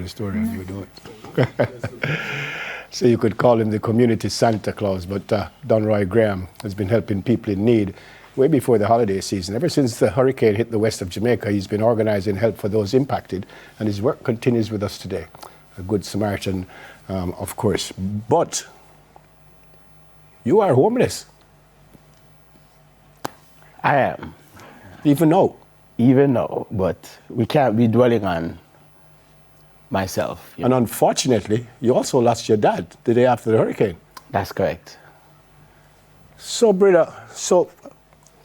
the story and you do it. So you could call him the community Santa Claus, but Don Roy Graham has been helping people in need way before the holiday season. Ever since the hurricane hit the west of Jamaica, he's been organizing help for those impacted, and his work continues with us today. A good Samaritan, of course. But you are homeless. I am. Even now? Even now, but we can't be dwelling on myself. And unfortunately, you also lost your dad the day after the hurricane. That's correct. So, brother,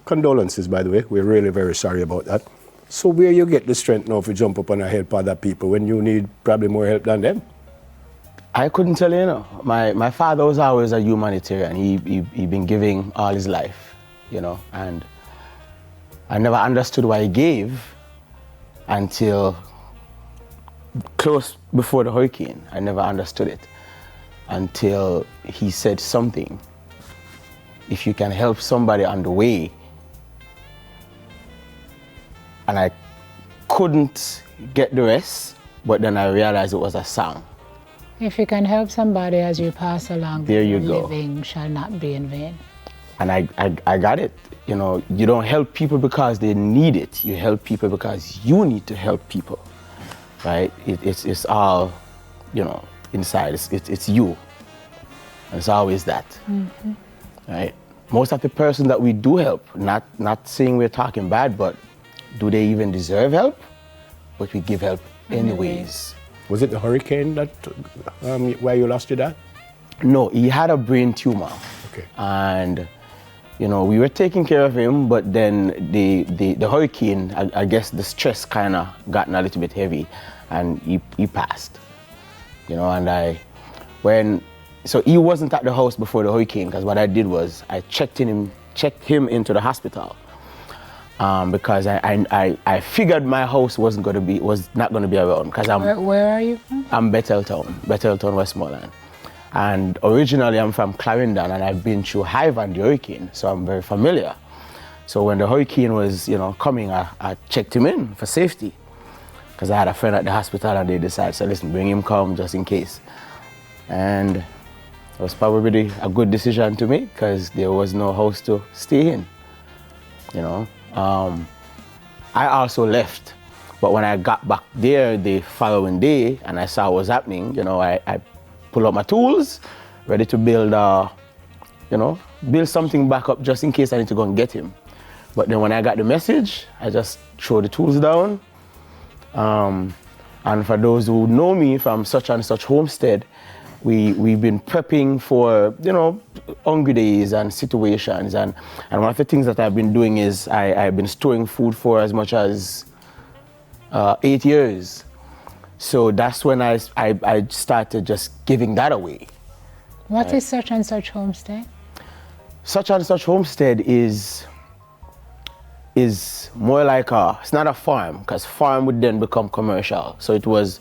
condolences, by the way. We're really very sorry about that. So where you get the strength now to jump up and help other people when you need probably more help than them? I couldn't tell you, My father was always a humanitarian. He been giving all his life, and I never understood why he gave until close before the hurricane. I never understood it until he said something. If you can help somebody on the way, and I couldn't get the rest, but then I realized it was a song. If you can help somebody as you pass along, there you go. Living shall not be in vain. And I got it. You don't help people because they need it. You help people because you need to help people, right? It's all, inside. It's you. And it's always that, right? Most of the person that we do help, not saying we're talking bad, but do they even deserve help? But we give help anyways. Was it the hurricane that where you lost your dad? No, he had a brain tumor. Okay. And we were taking care of him, but then the hurricane, I guess the stress kind of gotten a little bit heavy, and he passed. So he wasn't at the house before the hurricane, because what I did was I checked him into the hospital. Because I figured my house was not going to be around. Where are you from? I'm Betheltown, Westmoreland. And originally I'm from Clarendon, and I've been through Hive and the hurricane, so I'm very familiar. So when the hurricane was, coming, I checked him in for safety, because I had a friend at the hospital, and they decided, so listen, bring him come just in case. And it was probably a good decision to make, because there was no house to stay in, I also left, but when I got back there the following day and I saw what was happening, I pulled out my tools, ready to build something back up just in case I need to go and get him. But then when I got the message, I just threw the tools down. And for those who know me from such and such homestead, we've been prepping for, hungry days and situations. And one of the things that I've been doing is I've been storing food for as much as 8 years. So that's when I started just giving that away. What is such and such homestead? Such and such homestead is more like it's not a farm, because farm would then become commercial. So it was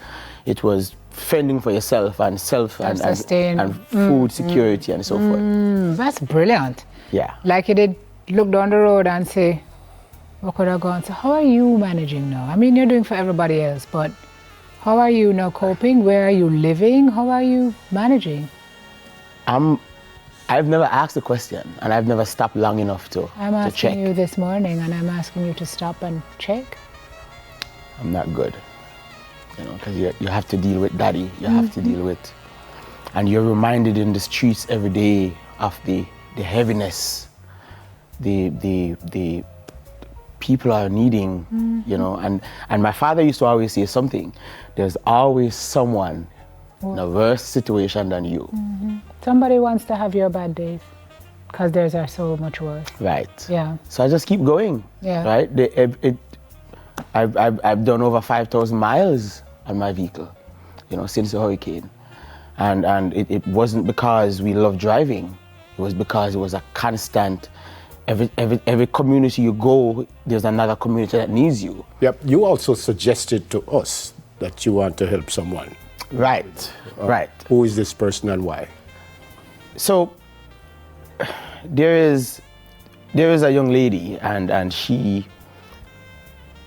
fending for yourself and and food security and so forth. That's brilliant. Yeah. Like you did look down the road and say, what could I go and say, how are you managing now? I mean, you're doing for everybody else, but how are you now coping? Where are you living? How are you managing? I've never asked the question, and I've never stopped long enough to check. I'm asking you this morning, and I'm asking you to stop and check. I'm not good. Because you have to deal with daddy, you have to deal with, and you're reminded in the streets every day of the heaviness, the people are needing, and my father used to always say something, there's always someone in a worse situation than you. Somebody wants to have your bad days, because theirs are so much worse. Right. Yeah. So I just keep going. Yeah. Right. I've done over 5,000 miles on my vehicle, since the hurricane, and it wasn't because we love driving. It was because it was a constant. Every community you go, there's another community that needs you. Yep. You also suggested to us that you want to help someone. Right. Right. Who is this person and why? So there is a young lady, and she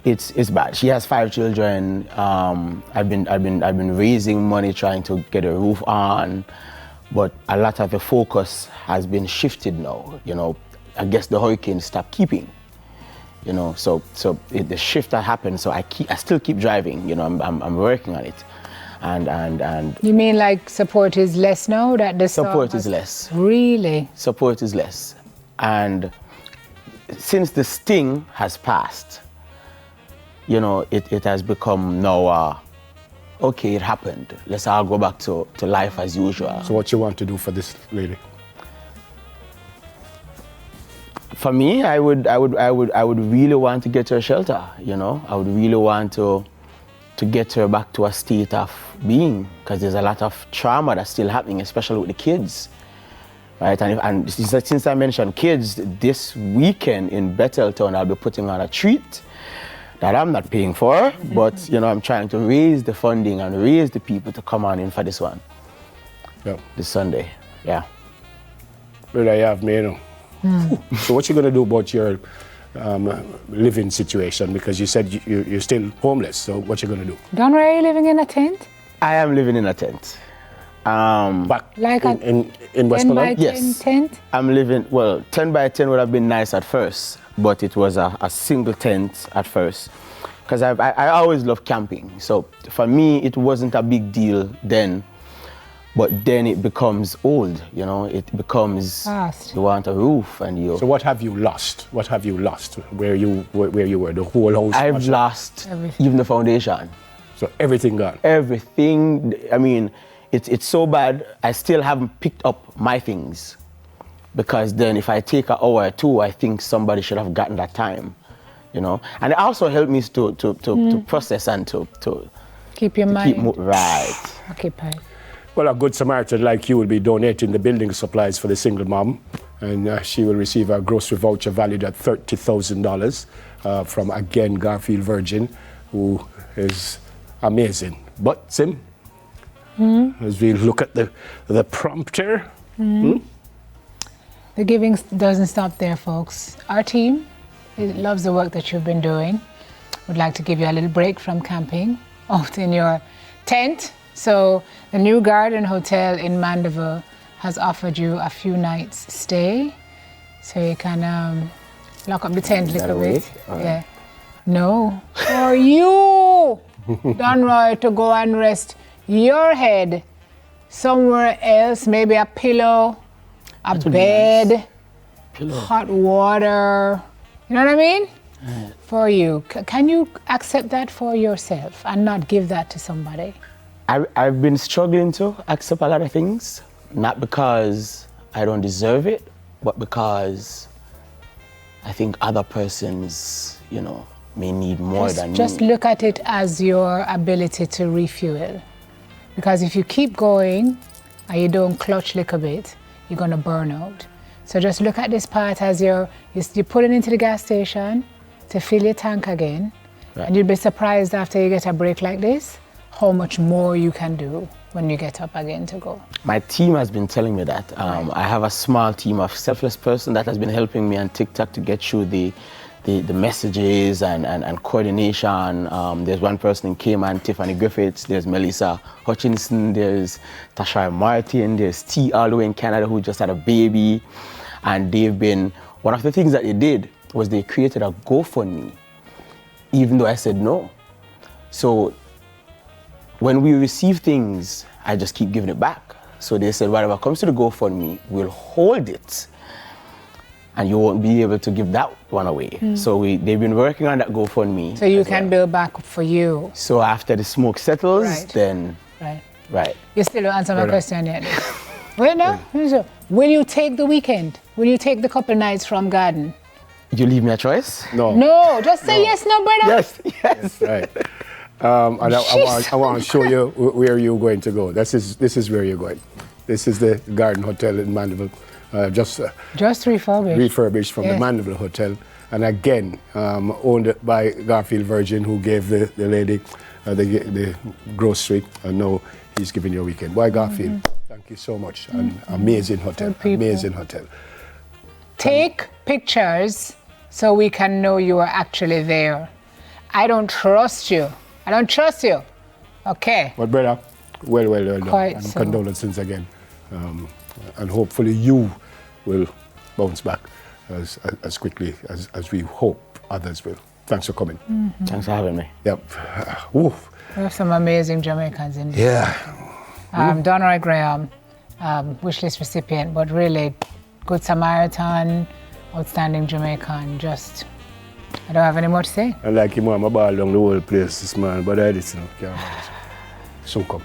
It's bad. She has 5 children. I've been raising money trying to get a roof on, but a lot of the focus has been shifted now. You know, I guess the hurricane stopped keeping. You know, the shift that happened. So I still keep driving. You know, I'm working on it, and. You mean like support is less now? That the support is less. Really? Support is less, and since the sting has passed, you know, it has become now, okay, it happened. Let's all go back to life as usual. So what you want to do for this lady? For me, I would really want to get her shelter, you know. I would really want to get her back to a state of being, because there's a lot of trauma that's still happening, especially with the kids. Right, and since I mentioned kids, this weekend in Betheltown, I'll be putting on a treat that I'm not paying for, but you know, I'm trying to raise the funding and raise the people to come on in for this one. Yeah. This Sunday, yeah. But I have me, you know. So what you gonna do about your living situation? Because you said you're still homeless. So what you gonna do? Don, are you living in a tent? I am living in a tent. Like in West 10 by Poland? 10 Yes. tent? I'm living, well, 10 by 10 would have been nice at first, but it was a single tent at first. Because I always loved camping. So for me, it wasn't a big deal then, but then it becomes old, you know, it becomes, Fast. you want a roof and you... So what have you lost? What have you lost? Where you were, the whole house? I've lost Everything. even the foundation. So everything gone? Everything, I mean, it's so bad, I still haven't picked up my things. Because then if I take an hour or two, I think somebody should have gotten that time, you know? And it also helped me to process and to Keep your mind right. occupied. Well, a good Samaritan like you will be donating the building supplies for the single mom, and she will receive a grocery voucher valued at $30,000 from, again, Garfield Virgin, who is amazing. But, Sim, as we look at the prompter, The giving doesn't stop there, folks. Our team loves the work that you've been doing. Would like to give you a little break from camping out in your tent. So the New Garden Hotel in Mandeville has offered you a few nights stay. So you can lock up the tent a little bit. Yeah. No, for you, Don Roy, to go and rest your head somewhere else, maybe a pillow, a bed, hot water, you know what I mean? For you. Can you accept that for yourself and not give that to somebody? I've been struggling to accept a lot of things, not because I don't deserve it, but because I think other persons, you know, may need more than me. Just look at it as your ability to refuel. Because if you keep going and you don't clutch a little bit, you're gonna burn out. So just look at this part as you put it into the gas station to fill your tank again. Right. And you'll be surprised after you get a break like this, how much more you can do when you get up again to go. My team has been telling me that. I have a small team of selfless person that has been helping me on TikTok to get through the messages and coordination. There's one person in Cayman, Tiffany Griffiths, there's Melissa Hutchinson, there's Tasha Martin, there's T all the way in Canada who just had a baby. And they've been, one of the things that they did was they created a GoFundMe, even though I said no. So when we receive things, I just keep giving it back. So they said, whatever comes to the GoFundMe, we'll hold it. And you won't be able to give that one away. So they've been working on that GoFundMe. So you can build back up for you. So after the smoke settles, then, Right. You still don't answer my question yet. Wait, no? Will you take the weekend? Will you take the couple nights from Garden? You leave me a choice? No. No, just say yes, no, brother. Yes. Right. And I want to show you where you're going to go. This is where you're going. This is the Garden Hotel in Mandeville. Just refurbished. Refurbished from the Mandeville Hotel. And again, owned by Garfield Virgin, who gave the lady the grocery. And now he's giving you a weekend. Boy, Garfield, thank you so much. An amazing hotel. Amazing hotel. Take pictures so we can know you are actually there. I don't trust you. I don't trust you. Okay. But brother, well done. Quite And so. condolences again. And hopefully you will bounce back as quickly as we hope others will. Thanks for coming. Thanks for having me. Yep. Oof. We have some amazing Jamaicans in this. Yeah. Donroy Graham, wishlist recipient, but really good Samaritan, outstanding Jamaican. Just, I don't have any more to say. I like him, I'm a ball along the whole place, this man, but I listen. Soon come.